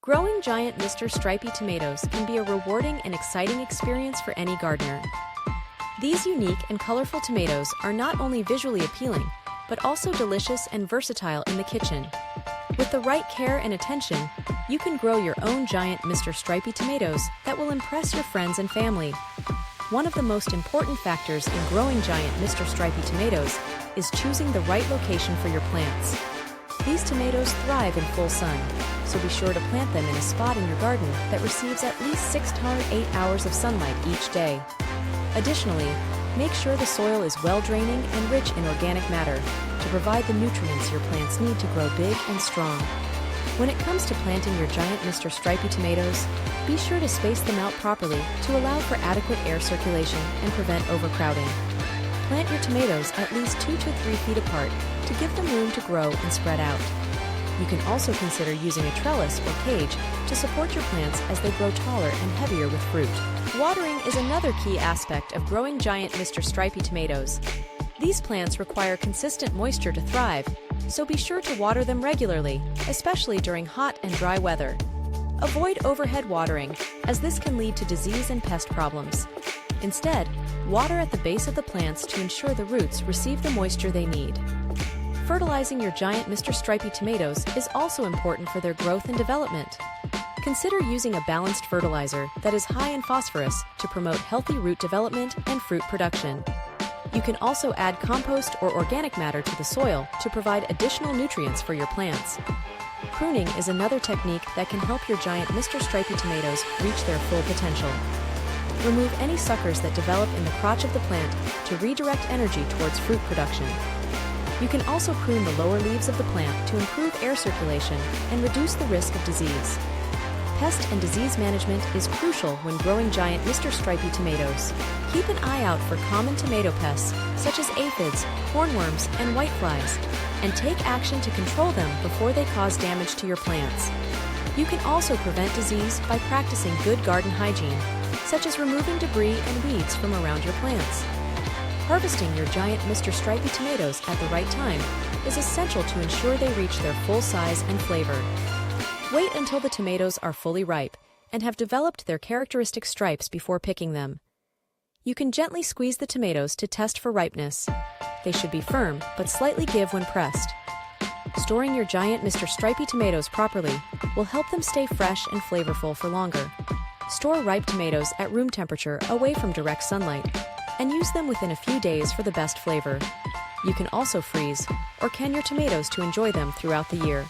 Growing giant Mr. Stripey tomatoes can be a rewarding and exciting experience for any gardener. These unique and colorful tomatoes are not only visually appealing, but also delicious and versatile in the kitchen. With the right care and attention, you can grow your own giant Mr. Stripey tomatoes that will impress your friends and family. One of the most important factors in growing giant Mr. Stripey tomatoes is choosing the right location for your plants. These tomatoes thrive in full sun, so be sure to plant them in a spot in your garden that receives at least 6 to 8 hours of sunlight each day. Additionally, make sure the soil is well-draining and rich in organic matter to provide the nutrients your plants need to grow big and strong. When it comes to planting your giant Mr. Stripey tomatoes, be sure to space them out properly to allow for adequate air circulation and prevent overcrowding. Plant your tomatoes at least 2 to 3 feet apart to give them room to grow and spread out. You can also consider using a trellis or cage to support your plants as they grow taller and heavier with fruit. Watering is another key aspect of growing giant Mr. Stripey tomatoes. These plants require consistent moisture to thrive, so be sure to water them regularly, especially during hot and dry weather. Avoid overhead watering, as this can lead to disease and pest problems. Instead, water at the base of the plants to ensure the roots receive the moisture they need. Fertilizing your giant Mr. Stripey tomatoes is also important for their growth and development. Consider using a balanced fertilizer that is high in phosphorus to promote healthy root development and fruit production. You can also add compost or organic matter to the soil to provide additional nutrients for your plants. Pruning is another technique that can help your giant Mr. Stripey tomatoes reach their full potential. Remove any suckers that develop in the crotch of the plant to redirect energy towards fruit production. You can also prune the lower leaves of the plant to improve air circulation and reduce the risk of disease. Pest and disease management is crucial when growing giant Mr. Stripey tomatoes. Keep an eye out for common tomato pests such as aphids, hornworms, and whiteflies, and take action to control them before they cause damage to your plants. You can also prevent disease by practicing good garden hygiene, such as removing debris and weeds from around your plants. Harvesting your giant Mr. Stripey tomatoes at the right time is essential to ensure they reach their full size and flavor. Wait until the tomatoes are fully ripe and have developed their characteristic stripes before picking them. You can gently squeeze the tomatoes to test for ripeness. They should be firm but slightly give when pressed. Storing your giant Mr. Stripey tomatoes properly will help them stay fresh and flavorful for longer. Store ripe tomatoes at room temperature away from direct sunlight, and use them within a few days for the best flavor. You can also freeze or can your tomatoes to enjoy them throughout the year.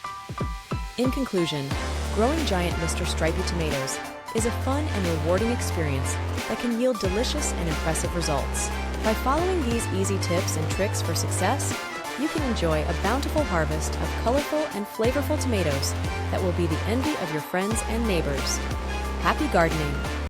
In conclusion, growing giant Mr. Stripey tomatoes is a fun and rewarding experience that can yield delicious and impressive results. By following these easy tips and tricks for success, you can enjoy a bountiful harvest of colorful and flavorful tomatoes that will be the envy of your friends and neighbors. Happy gardening!